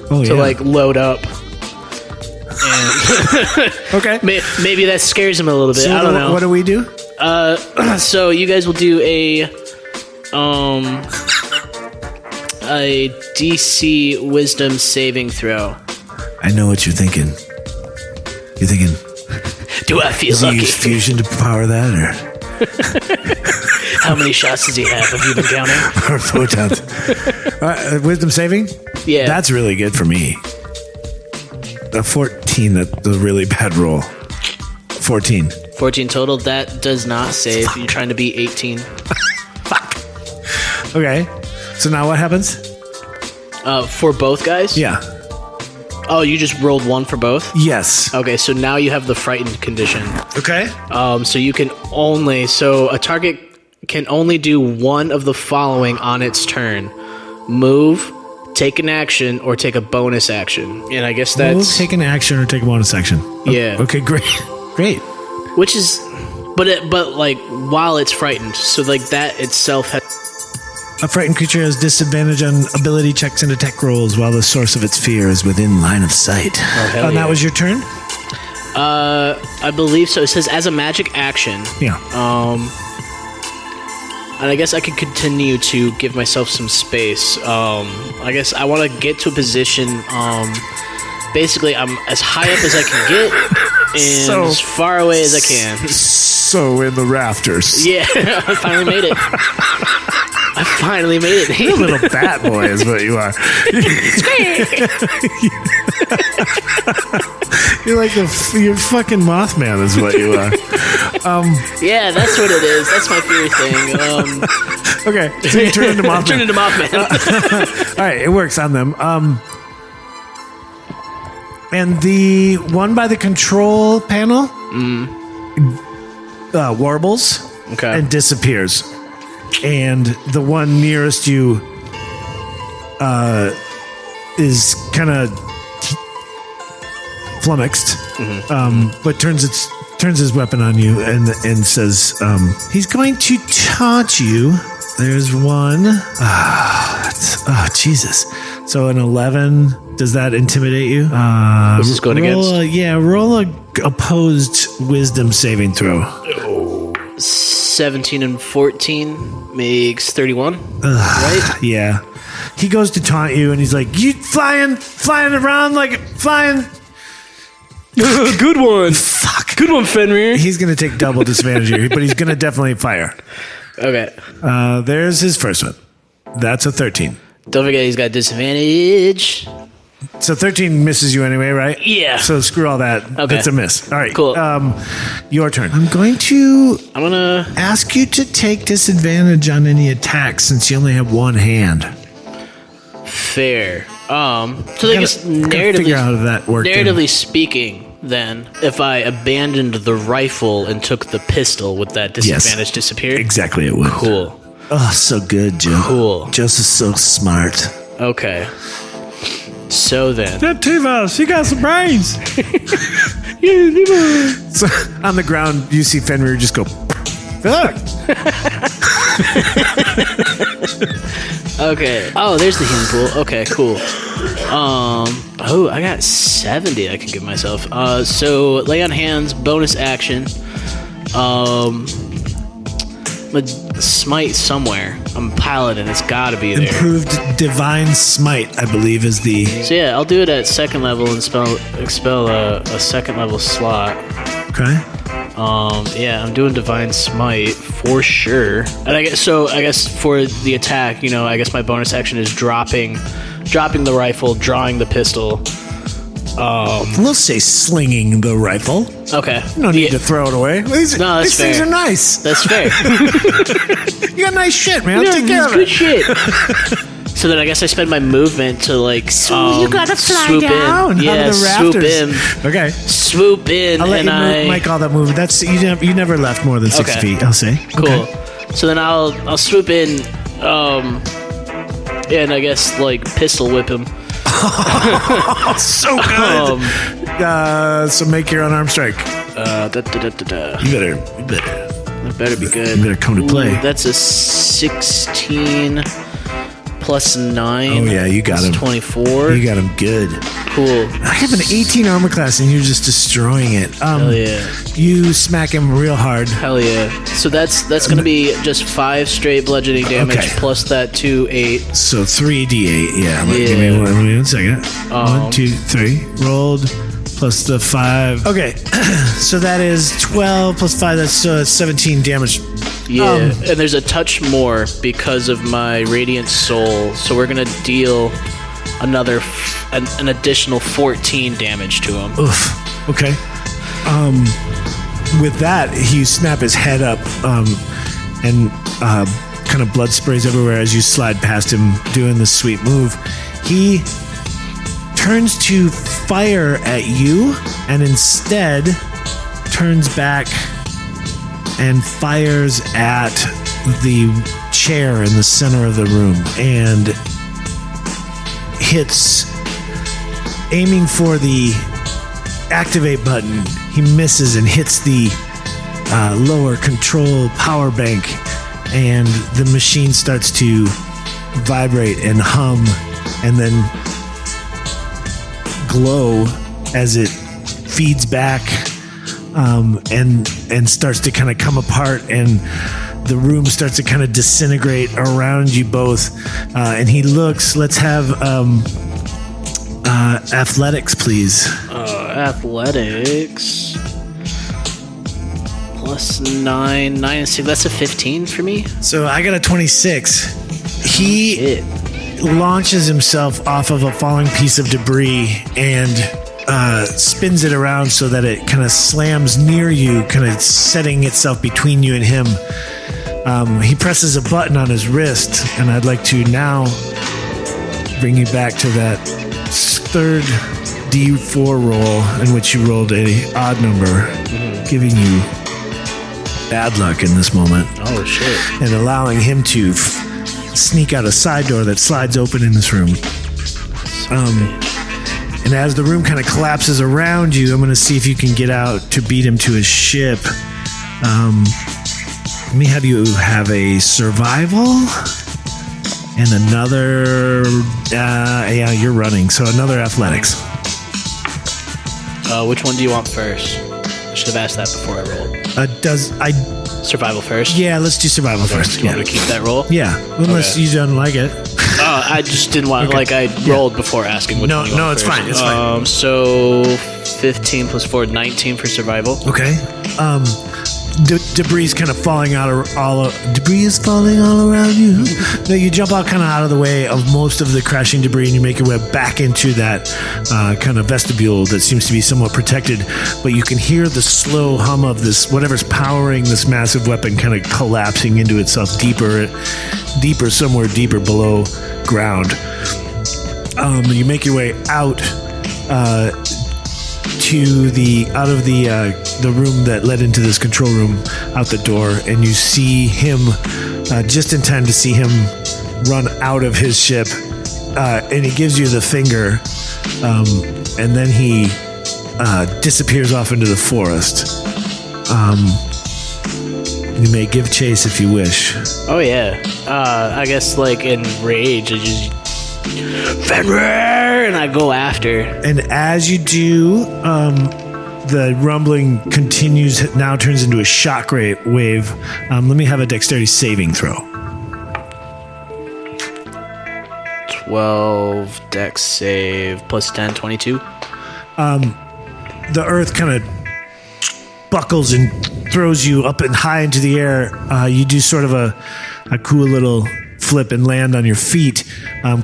to load up. And Okay. Maybe that scares him a little bit. So I don't know. What do we do? So you guys will do a DC Wisdom saving throw. I know what you're thinking. You're thinking, do I feel does he lucky? use fusion to power that, or How many shots does he have? Have you been counting? or photons? Wisdom saving? Yeah. That's really good for me. A 14, that's a really bad roll. 14. 14 total. That does not save. You're trying to be 18. Fuck. Okay. So now what happens? For both guys? Yeah. Oh, you just rolled 1 for both? Yes. Okay, so now you have the frightened condition. Okay. So you can only... So a target can only do one of the following on its turn. Move, take an action, or take a bonus action. And I guess that's... Move, take an action, or take a bonus action. Yeah. Okay, great. Great. Which is... But while it's frightened. So, that itself has... A frightened creature has disadvantage on ability checks and attack rolls while the source of its fear is within line of sight. Oh, hell And that yeah. was your turn? I believe so. It says as a magic action. Yeah. And I guess I could continue to give myself some space. I guess I want to get to a position. Basically, I'm as high up as I can get and as far away as I can. So in the rafters. Yeah, I finally made it. I finally made it. You're a little bat boy is what you are. You're fucking Mothman is what you are. Yeah, that's what it is. That's my favorite thing. Okay, so you turn into Mothman. Turn into Mothman. All right, it works on them. And the one by the control panel warbles and disappears. And the one nearest you is kind of flummoxed, but turns his weapon on you and says, he's going to taunt you. There's one. Jesus. So an 11, does that intimidate you? What's this going against? Roll a opposed wisdom saving throw. 17 and 14 makes 31, right? Yeah. He goes to taunt you and he's like, you flying around like flying. Good one. Fuck. Good one, Fenrir. He's going to take double disadvantage here, but he's going to definitely fire. Okay. There's his first one. That's a 13. Don't forget he's got disadvantage. So 13 misses you anyway, right? Yeah. So screw all that. Okay. That's a miss. All right. Cool. Your turn. I'm going to ask you to take disadvantage on any attacks since you only have one hand. Fair. So I guess figure out how that worked. narratively speaking, then, if I abandoned the rifle and took the pistol, would that disadvantage disappear? Exactly, it would. Cool. Oh, so good, Joe. Cool. Joseph's so smart. Okay. So then. That Tiwas, he got some brains. So on the ground, you see Fenrir just go, fuck. Okay. Oh, there's the healing pool. Okay, cool. I got 70 I can give myself. So lay on hands, bonus action. Smite somewhere. I'm a paladin. It's got to be there. Improved divine smite, I believe, is the. So yeah, I'll do it at second level and expel a second level slot. Okay. Yeah, I'm doing divine smite for sure. And I guess for the attack, I guess my bonus action is dropping the rifle, drawing the pistol. We'll say slinging the rifle. Okay. No need to throw it away. These things are nice. That's fair. You got nice shit, man. Take care of it. Good shit. So then I guess I spend my movement to you gotta fly swoop down. in. Yeah, the swoop rafters. in. Okay. Swoop in. I'll let you Mike all that movement. That's you never left more than 6 feet. I'll say. Cool. Okay. So then I'll swoop in. And I guess pistol whip him. So good. So make your unarmed strike. You better. That better be good. You better come to play. Ooh, that's a 16 plus 9. Oh yeah, you got him. 24. You got him good. Cool. I have an 18 armor class and you're just destroying it. Hell yeah. You smack him real hard. Hell yeah. So that's gonna be just 5 straight bludgeoning damage plus that 2 8. So 3d8. Yeah. Give me one second. 1, 2, 3. Rolled plus the 5. Okay. So that is 12 plus 5. That's 17 damage. Yeah. And there's a touch more because of my radiant soul. So we're gonna deal another an additional 14 damage to him. Oof. Okay. With that, you snap his head up, and kind of blood sprays everywhere as you slide past him, doing this sweet move. He turns to fire at you, and instead turns back and fires at the chair in the center of the room, and hits, aiming for the activate button. He misses and hits the lower control power bank, and the machine starts to vibrate and hum and then glow as it feeds back, and starts to kind of come apart, and the room starts to kind of disintegrate around you both. And he looks, let's have athletics, please. Athletics. Plus 9 and 6. That's a 15 for me. So I got a 26. He Shit. launches himself off of a falling piece of debris and spins it around so that it kind of slams near you, kind of setting itself between you and him. He presses a button on his wrist, and I'd like to now bring you back to that third D4 roll in which you rolled a odd number, giving you bad luck in this moment. Oh, shit. And allowing him to sneak out a side door that slides open in this room. And as the room kind of collapses around you, I'm going to see if you can get out to beat him to his ship. Let me have you have a survival and another... yeah, you're running, so another athletics. Which one do you want first? I should have asked that before I rolled. Survival first? Yeah, let's do survival first. Do you want me to keep that roll? Yeah, unless you don't like it. I just didn't want I rolled before asking which one you want it's first. fine. It's fine. So 15 plus 4, 19 for survival. Okay. Debris is kind of falling debris is falling all around you. No, you jump out kind of out of the way of most of the crashing debris, and you make your way back into that kind of vestibule that seems to be somewhat protected. But you can hear the slow hum of this, whatever's powering this massive weapon, kind of collapsing into itself somewhere deeper below ground. You make your way out out of the room that led into this control room, out the door, and you see him just in time to see him run out of his ship, and he gives you the finger, and then he disappears off into the forest. You may give chase if you wish. Oh yeah. I guess in rage I just Fenrir, and I go after. And as you do, the rumbling continues, now turns into a shock wave. Let me have a dexterity saving throw. 12 dex save plus 10, 22. The earth kind of buckles and throws you up and high into the air. You do sort of a cool little flip and land on your feet,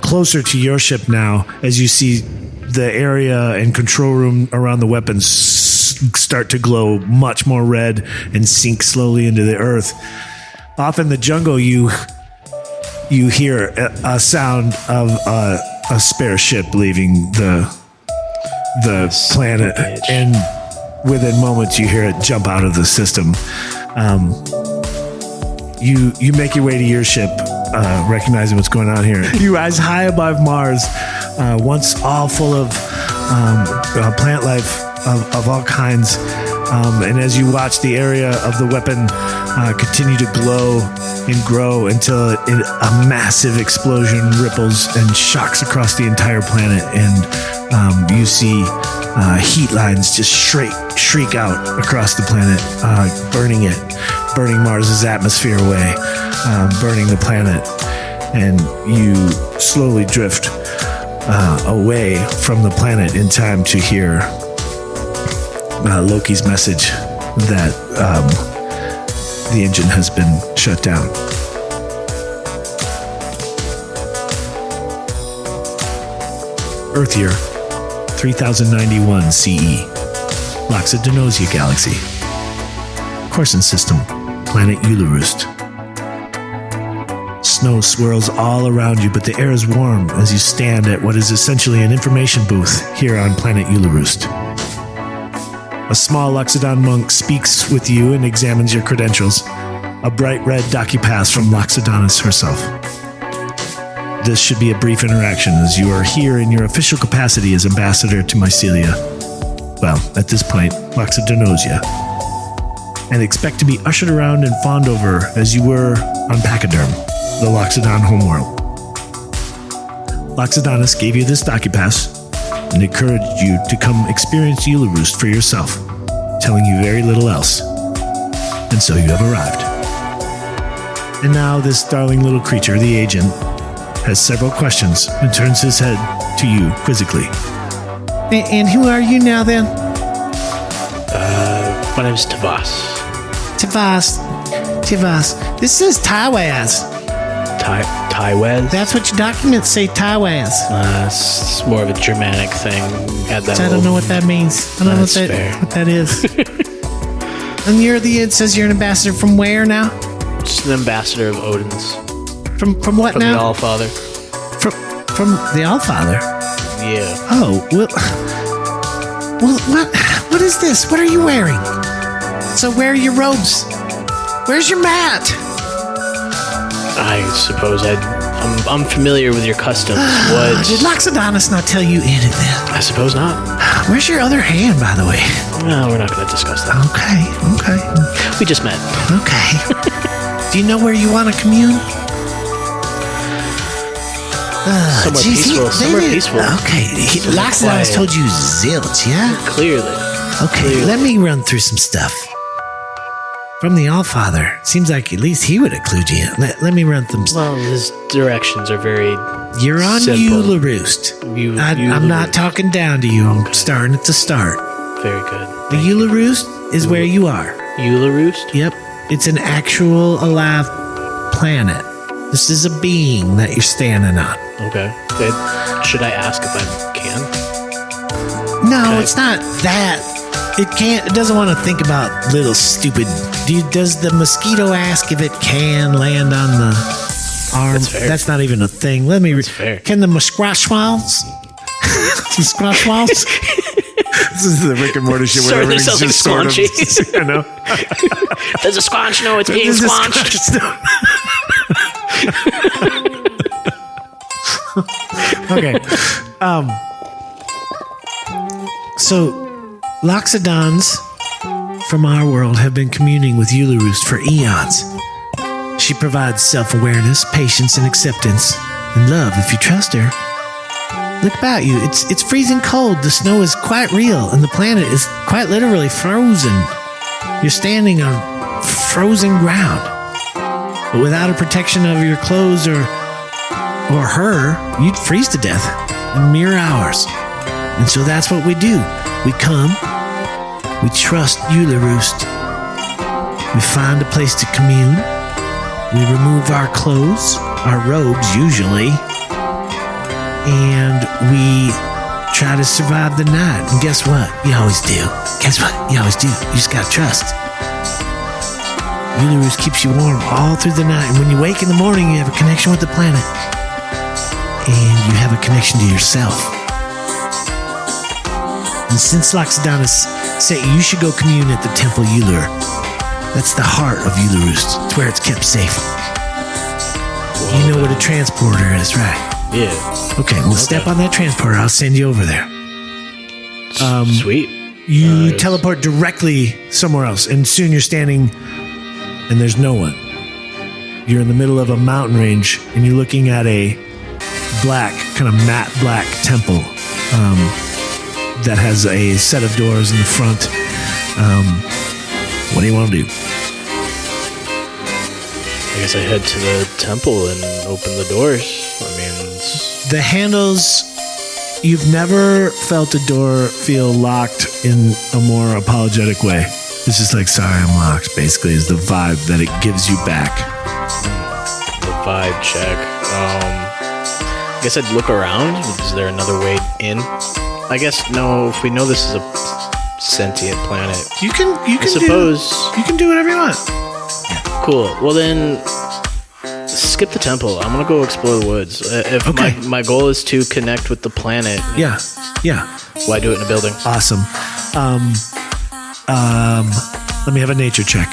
closer to your ship now, as you see the area and control room around the weapons start to glow much more red and sink slowly into the earth. Off in the jungle, you hear a sound of a spare ship leaving the planet, and within moments you hear it jump out of the system. You make your way to your ship, recognizing what's going on here. You rise high above Mars, once all full of plant life of all kinds. And as you watch the area of the weapon continue to glow and grow until a massive explosion ripples and shocks across the entire planet, and you see heat lines just shriek out across the planet, burning Mars's atmosphere away, burning the planet, and you slowly drift away from the planet in time to hear Loki's message that the engine has been shut down. Earth year 3091 CE, Loxodenosia Galaxy, Corson System, planet Ularoost. Snow swirls all around you, but the air is warm as you stand at what is essentially an information booth here on planet Ularoost. A small Loxodon monk speaks with you and examines your credentials, a bright red docupass from Loxodonis herself. This should be a brief interaction, as you are here in your official capacity as ambassador to Mycelia. Well, at this point, Loxodenosia. And expect to be ushered around and fawned over as you were on Pachyderm, the Loxodon homeworld. Loxodonis gave you this docupass and encouraged you to come experience Ularoost for yourself, telling you very little else. And so you have arrived. And now this darling little creature, the agent, has several questions and turns his head to you quizzically. And who are you now then? My name's Tiwas. Tiwas. This is Tiwas. Tiwas. That's what your documents say, Tiwas. It's more of a Germanic thing. Add that I don't know what that means. I don't know what that is. And it says you're an ambassador from where now? Just an ambassador of Odin's. From what From now? the Allfather. From the Allfather. Yeah. Oh, well, what is this? What are you wearing? So where are your robes? Where's your mat? I suppose I'm familiar with your customs. Did Loxodonus not tell you anything? I suppose not. Where's your other hand, by the way? No, we're not going to discuss that. Okay. We just met. Okay. Do you know where you want to commune? Somewhere peaceful. Okay. Loxodonus told you zilch, yeah? Clearly. Okay, let me run through some stuff. From the Allfather, seems like at least he would have clued you in. Let me run through some. Well, his directions are very You're on simple. Eularoost. I'm not talking down to you. I'm starting at the start. Very good. The Eularoost is where you are. Eularoost? Yep. It's an actual alive planet. This is a being that you're standing on. Okay. Should I ask if I can? No, Okay. it's not that. It doesn't want to think about little stupid. Does the mosquito ask if it can land on the arm? That's fair. That's not even a thing. Let me That's fair. Can the musquashwalls? Musquashwalls? This is the Rick and Morty shit. Sorry, Where they sound like just sort of, squanchy. I know. Does a squanch know it's being This is squanched? Okay. So, Loxodons from our world have been communing with Eularoost for eons. She provides self-awareness, patience, and acceptance, and love if you trust her. Look about you. It's freezing cold. The snow is quite real, and the planet is quite literally frozen. You're standing on frozen ground. But without a protection of your clothes or her, you'd freeze to death in mere hours. And so that's what we do. We come, we trust Eularoost, we find a place to commune, we remove our clothes, our robes usually, and we try to survive the night. And guess what? You always do. Guess what? You always do. You just gotta trust. Eularoost keeps you warm all through the night, and when you wake in the morning, you have a connection with the planet. And you have a connection to yourself. And since Loxodonus said you should go commune at the Temple Eulur, that's the heart of Eularoost. It's where it's kept safe. You know what a transporter is, right? Yeah. Okay, well, step on that transporter. I'll send you over there. Sweet. You teleport directly somewhere else, and soon you're standing, and there's no one. You're in the middle of a mountain range, and you're looking at a black, kind of matte black temple that has a set of doors in the front. What do you want to do? I guess I head to the temple and open the doors. I mean, The handles, you've never felt a door feel locked in a more apologetic way. It's just like, sorry, I'm locked, basically, is the vibe that it gives you back. the vibe check. I guess I'd look around. Is there another way in? I guess no. If we know this is a sentient planet, You can I suppose. you can do whatever you want. Cool. Well then, skip the temple. I'm gonna go explore the woods. If Okay. my goal is to connect with the planet, Yeah. why do it in a building? Awesome. Let me have a nature check.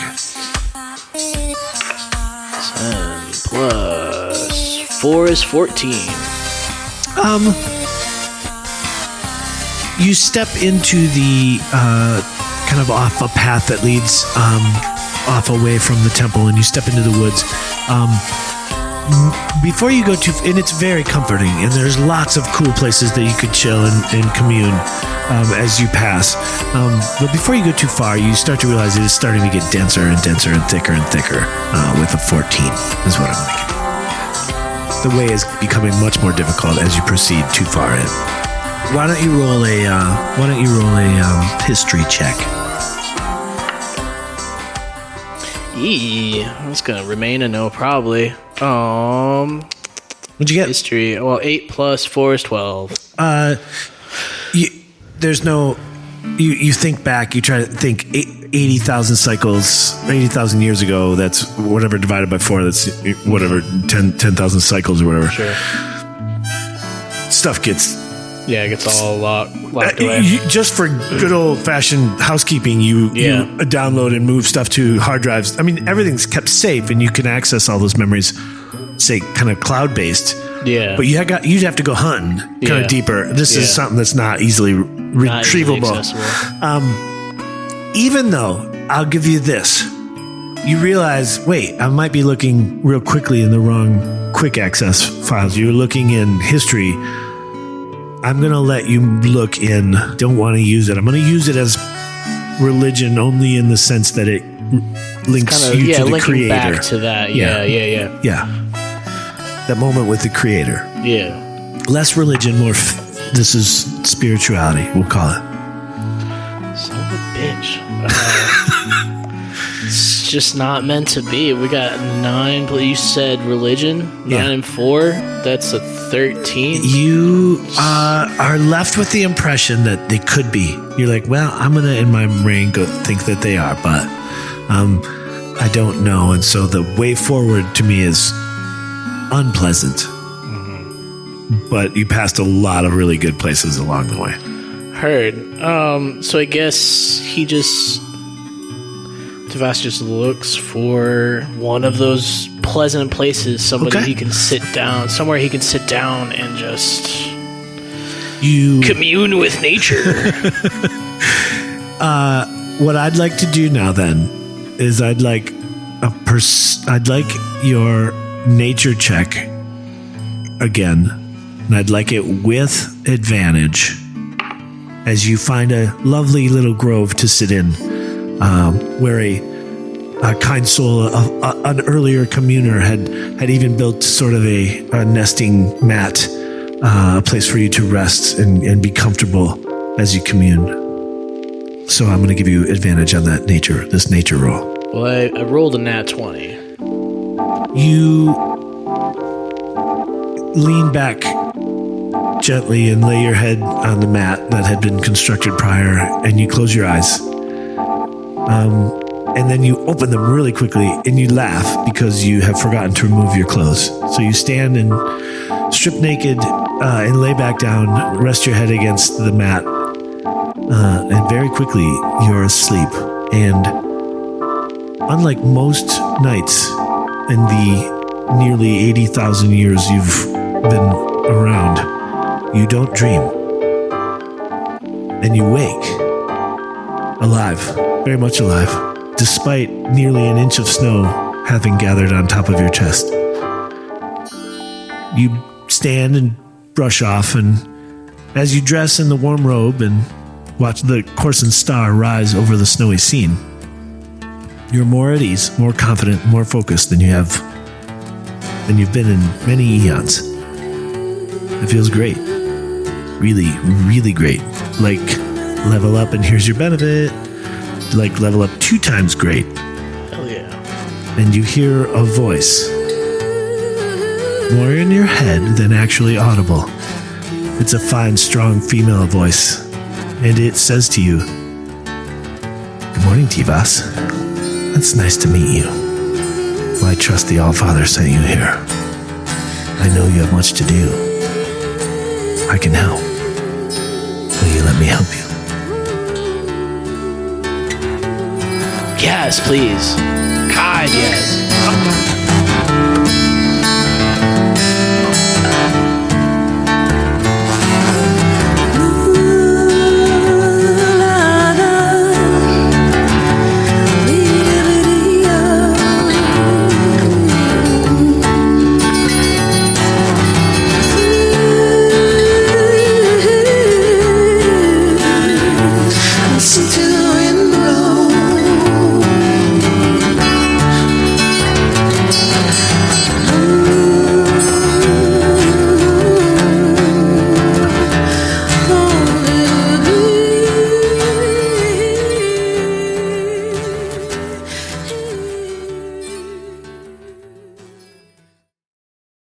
10 plus 4 is 14. You step into the kind of off a path that leads off away from the temple, and you step into the woods. Before you go too, and it's very comforting, and there's lots of cool places that you could chill and commune as you pass. But before you go too far, you start to realize it is starting to get denser and denser and thicker with a 14 is what I'm thinking. The way is becoming much more difficult as you proceed too far in. Why don't you roll a history check? That's gonna remain a no, probably. What'd you get? History. Well, 8 plus 4 is 12. There's no. You think back. You try to think 80,000 cycles, 80,000 years ago. That's whatever divided by 4. That's whatever 10,000 cycles or whatever. Sure. Stuff gets. Yeah, it gets all locked away. Just for good old fashioned housekeeping, you download and move stuff to hard drives. I mean, everything's kept safe, and you can access all those memories, say, kind of cloud based. Yeah, but you'd have to go hunting kind of deeper. This is something that's not easily retrievable. Even though I'll give you this, you realize, wait, I might be looking real quickly in the wrong quick access files. You're looking in history. I'm going to let you look in. Don't want to use it. I'm going to use it as religion only in the sense that it links you to the creator. Back to that. Yeah. That moment with the creator. Yeah. Less religion, more. This is spirituality. We'll call it. Son of a bitch. It's just not meant to be. We got 9. You said religion. 9 and 4. That's a 13. You are left with the impression that they could be. You're like, well, I'm gonna in my brain go think that they are, but I don't know. And so the way forward to me is unpleasant. Mm-hmm. But you passed a lot of really good places along the way. Heard. So I guess Tiwas just looks for one of those pleasant places, somewhere he can sit down and just commune with nature. What I'd like to do now then is I'd like your nature check again, and I'd like it with advantage as you find a lovely little grove to sit in, where a kind soul, an earlier communer had even built sort of a nesting mat, a place for you to rest and be comfortable as you commune. So I'm going to give you advantage on this nature roll. Well, I rolled a nat 20. You lean back gently and lay your head on the mat that had been constructed prior, and you close your eyes. And then you open them really quickly, and you laugh because you have forgotten to remove your clothes. So you stand and strip naked and lay back down, rest your head against the mat, and very quickly you're asleep. And unlike most nights in the nearly 80,000 years you've been around, you don't dream. And you wake alive, very much alive, despite nearly an inch of snow having gathered on top of your chest. You stand and brush off, and as you dress in the warm robe and watch the coursant star rise over the snowy scene, you're more at ease, more confident, more focused than you've been in many eons. It feels great. Really, really great. Like level up and here's your benefit. Like level up 2 times great. Hell yeah. And you hear a voice, more in your head than actually audible. It's a fine, strong female voice, and it says to you, "Good morning, Tiwas. It's nice to meet you. Well, I trust the All-Father sent you here. I know you have much to do. I can help. Will you let me help you?" Yes, please. God, yes. Listen to